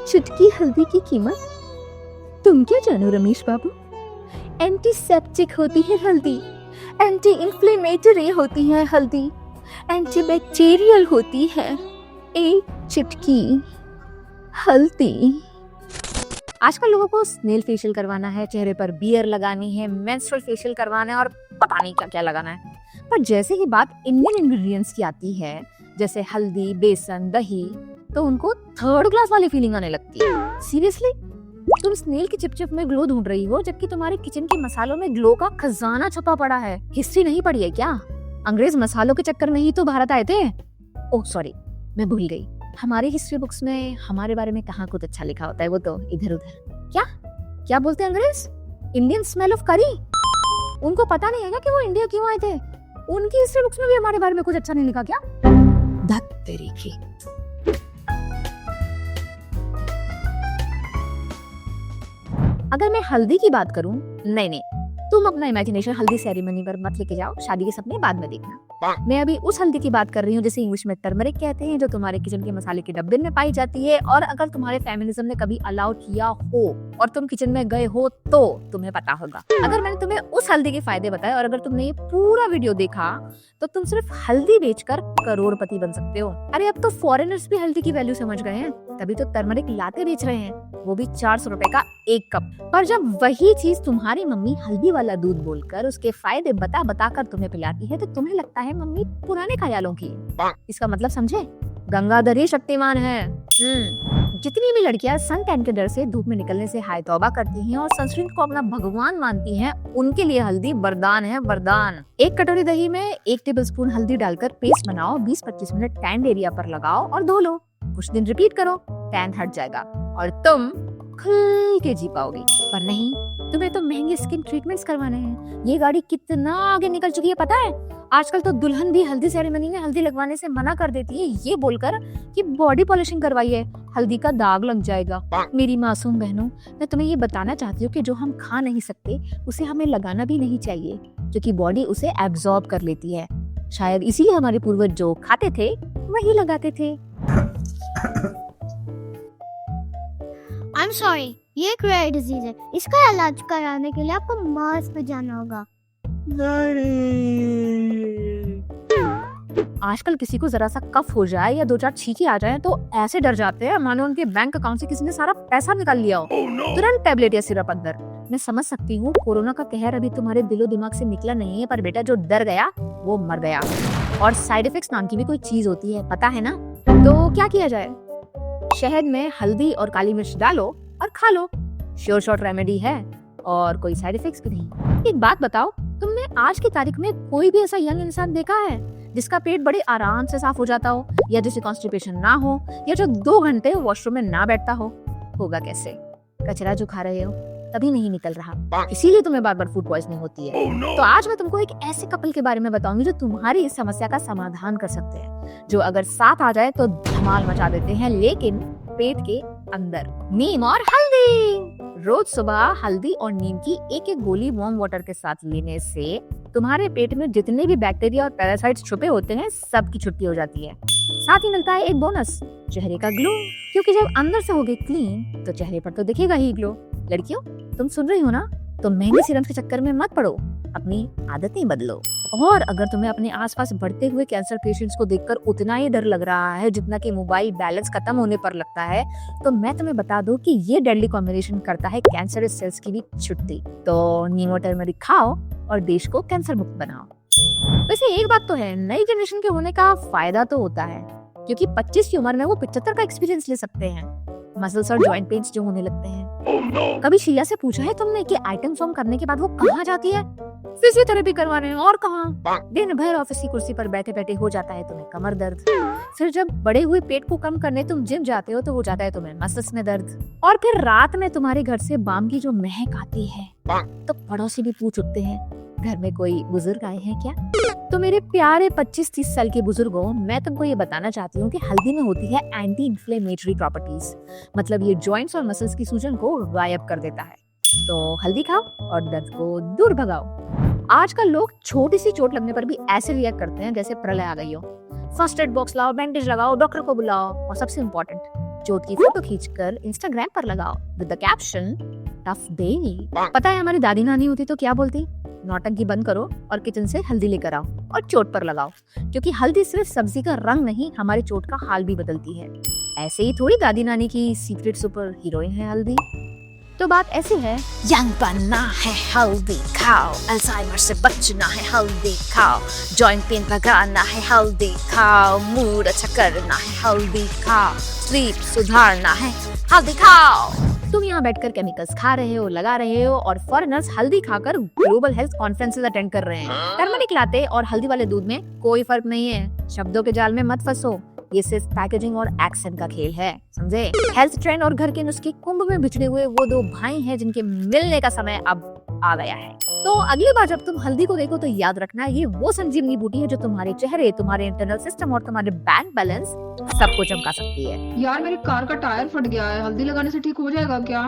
चुटकी हल्दी की कीमत तुम क्या जानो रमेश बाबू। एंटीसेप्टिक होती है हल्दी, एंटी इंफ्लेमेटरी होती है हल्दी, एंटीबैक्टीरियल होती है एक चुटकी हल्दी। आजकल लोगों को स्नेल फेशियल करवाना है, चेहरे पर बियर लगानी है, मेंस्ट्रुअल फेशियल करवाना है और पता नहीं क्या क्या लगाना है। पर जैसे ही बात इंडियन इंग्रेडिएंट्स की आती है, जैसे हल्दी, बेसन, दही, तो उनको थर्ड क्लास वाली फीलिंग आने लगती है। सीरियसली, तुम स्नेल की चिपचिप में ग्लो ढूंढ रही हो, जबकि तुम्हारे किचन के मसालों में ग्लो का खजाना छुपा पड़ा है। हिस्ट्री नहीं पढ़ी है क्या? अंग्रेज मसालों के चक्कर में ही तो भारत आए थे। ओह सॉरी, मैं भूल गई। हमारी हिस्ट्री बुक्स में हमारे बारे में कहाँ कुछ अच्छा लिखा होता है, वो तो इधर उधर। क्या क्या बोलते हैं अंग्रेज? इंडियन स्मेल ऑफ करी। उनको पता नहीं है क्या कि वो इंडिया क्यों आए थे? उनकी हिस्ट्री बुक्स में भी हमारे बारे में कुछ अच्छा नहीं लिखा क्या? धत तेरी की। अगर मैं हल्दी की बात करूं, नहीं, तुम अपना इमेजिनेशन हल्दी सेरेमनी पर मत लेके जाओ, शादी के सपने बाद में देखना। मैं अभी उस हल्दी की बात कर रही हूँ जिसे इंग्लिश में टर्मरिक कहते हैं, जो तुम्हारे किचन के मसाले के डब्बे में पाई जाती है। और अगर तुम्हारे फेमिनिज्म ने कभी अलाउ किया हो और तुम किचन में गए हो तो तुम्हें पता होगा। अगर मैंने तुम्हें उस हल्दी के फायदे बताए और अगर तुमने ये पूरा वीडियो देखा तो तुम सिर्फ हल्दी बेचकर करोड़पति बन सकते हो। अरे अब तो फॉरेनर्स भी हल्दी की वैल्यू समझ गए हैं, तभी तो टर्मरिक लाते बेच रहे हैं, वो भी 400 रुपए का एक कप। पर जब वही चीज तुम्हारी मम्मी हल्दी वाला दूध बोलकर उसके फायदे बता बता कर तुम्हें पिलाती है, तो तुम्हें लगता है मम्मी पुराने ख्यालों की। इसका मतलब समझे? गंगाधर ही शक्तिमान है। जितनी भी लड़कियां सन टैन के डर से धूप में निकलने से हाय तौबा करती हैं और सनस्क्रीन को अपना भगवान मानती हैं, उनके लिए हल्दी वरदान है, वरदान। एक कटोरी दही में 1 टेबलस्पून हल्दी डालकर पेस्ट बनाओ, 20-25 मिनट टैन एरिया पर लगाओ और धो लो। कुछ दिन रिपीट करो, टैन हट जाएगा और तुम खुल के जी पाओगी। पर नहीं, तुम्हें तो महंगे स्किन ट्रीटमेंट्स करवाने हैं। ये गाड़ी कितना आगे निकल चुकी है पता है? आजकल तो दुल्हन भी हल्दी सेरेमनी में हल्दी लगवाने से मना कर देती है, ये बोलकर कि बॉडी पॉलिशिंग करवाइए, हल्दी का दाग लग जाएगा। मेरी मासूम बहनों, मैं तुम्हें ये बताना चाहती हूँ कि जो हम खा नहीं सकते उसे हमें लगाना भी नहीं चाहिए, क्योंकि बॉडी उसे एब्जॉर्ब कर लेती है। शायद इसीलिए हमारे पूर्वज जो खाते थे वही लगाते थे। I'm sorry, ये एक रेयर डिजीज है। इसका इलाज कराने के लिए आपको मार्स पे जाना होगा। आजकल किसी को जरा सा कफ हो जाए या 2-4 छींके आ जाए तो ऐसे डर जाते हैं मानो उनके बैंक अकाउंट से किसी ने सारा पैसा निकाल लिया हो। तुरंत टैबलेट या सिरप अंदर। मैं समझ सकती हूँ कोरोना का कहर अभी तुम्हारे दिलो दिमाग से निकला नहीं है, पर बेटा जो डर गया वो मर गया। और साइड इफेक्ट्स नाम की भी कोई चीज होती है, पता है ना? तो क्या किया जाए? शहद में हल्दी और काली मिर्च डालो और खा लो। श्योर शॉर्ट रेमेडी है और कोई साइड इफेक्ट्स भी नहीं। एक बात बताओ, तुमने आज की तारीख में कोई भी ऐसा यंग इंसान देखा है जिसका पेट बड़े आराम से साफ हो जाता हो, या जिसे कॉन्स्टिपेशन ना हो, या जो 2 घंटे वॉशरूम में ना बैठता हो? होगा कैसे? कचरा जो खा रहे हो तभी नहीं निकल रहा, इसीलिए तुम्हें बार बार फूड पॉइजनिंग होती है। तो आज मैं तुमको एक ऐसे कपल के बारे में बताऊंगी जो तुम्हारी इस समस्या का समाधान कर सकते हैं, जो अगर साथ आ जाए तो धमाल मचा देते हैं, लेकिन पेट के अंदर। नीम और हल्दी। रोज सुबह हल्दी और नीम की 1-1 गोली वार्म वाटर के साथ लेने से तुम्हारे पेट में जितने भी बैक्टीरिया और पैरासाइट्स छुपे होते हैं सबकी छुट्टी हो जाती है। साथ ही मिलता है एक बोनस, चेहरे का ग्लो, क्योंकि जब अंदर से होगे क्लीन तो चेहरे पर तो दिखेगा ही ग्लो। लड़कियों, तुम सुन रही हो ना? तो महंगे सीरम के चक्कर में मत पड़ो, अपनी आदतें बदलो। और अगर तुम्हें अपने आसपास बढ़ते हुए कैंसर पेशेंट्स को देखकर उतना ही डर लग रहा है जितना कि मोबाइल बैलेंस खत्म होने पर लगता है, तो मैं तुम्हें बता दूं कि ये डेडली कॉम्बिनेशन करता है कैंसरस सेल्स की भी छुट्टी। तो नीम टर्मरिक खाओ और देश को कैंसर मुक्त बनाओ। वैसे एक बात तो है, नई जनरेशन के होने का फायदा तो होता है, क्योंकि 25 की उम्र में वो 75 का एक्सपीरियंस ले सकते हैं। मसल्स और जॉइंट पेन्स जो होने लगते हैं। कभी शीला से पूछा है तुमने कि आइटम फॉर्म करने के बाद वो कहाँ जाती है? फिजियोथेरेपी करवाने। और कहाँ? दिन भर ऑफिस की कुर्सी पर बैठे बैठे हो जाता है तुम्हें कमर दर्द, फिर जब बड़े हुए पेट को कम करने तुम जिम जाते हो तो हो जाता है तुम्हें मसल्स में दर्द, और फिर रात में तुम्हारे घर से बाम की जो महक आती है तो पड़ोसी भी पूछ उठते हैं घर में कोई बुजुर्ग आए हैं क्या? तो मेरे प्यारे 25-30 साल के बुजुर्गों, मैं तुमको ये बताना चाहती हूँ कि हल्दी में होती है एंटी इंफ्लेमेटरी प्रॉपर्टीज, मतलब ये जॉइंट्स और मसल्स की सूजन को गायब कर देता है। तो हल्दी खाओ और दर्द को दूर भगाओ। आजकल लोग छोटी सी चोट लगने पर भी ऐसे रिएक्ट करते हैं जैसे प्रलय आ गई हो। फर्स्ट एड बॉक्स लाओ, बैंडेज लगाओ, डॉक्टर को बुलाओ, और सबसे इम्पोर्टेंट चोट की फोटो खींचकर इंस्टाग्राम पर लगाओ with the caption tough day. पता है हमारी दादी नानी होती तो क्या बोलती? नौटंकी बंद करो और किचन से हल्दी लेकर आओ और चोट पर लगाओ, क्योंकि हल्दी सिर्फ सब्जी का रंग नहीं, हमारी चोट का हाल भी बदलती है। ऐसे ही थोड़ी दादी नानी की सीक्रेट सुपर हीरोइन है हल्दी। तो बात ऐसी है, यंग बनना है हल्दी खाओ, अल्जाइमर से बचना है हल्दी खाओ, जॉइंट पेन भगाना है हल्दी खाओ, मूड अच्छा करना है हल्दी खाओ, स्लीप सुधारना है हल्दी खाओ। तुम यहाँ बैठकर केमिकल्स खा रहे हो, लगा रहे हो, और फॉरेनर्स हल्दी खाकर ग्लोबल हेल्थ कॉन्फ्रेंसेस अटेंड कर रहे हैं। टर्मरिक लाते और हल्दी वाले दूध में कोई फर्क नहीं है। शब्दों के जाल में मत फंसो, ये सिर्फ पैकेजिंग और एक्सेंट का खेल है, समझे? हेल्थ ट्रेंड और घर के नुस्खे कुंभ में बिछड़े हुए वो दो भाई हैं जिनके मिलने का समय अब आ गया है। तो अगली बार जब तुम हल्दी को देखो तो याद रखना, ये वो संजीवनी बूटी है जो तुम्हारे चेहरे, तुम्हारे इंटरनल सिस्टम और तुम्हारे बैंक बैलेंस सबको चमका सकती है। यार मेरी कार का टायर फट गया है, हल्दी लगाने से ठीक हो जाएगा क्या?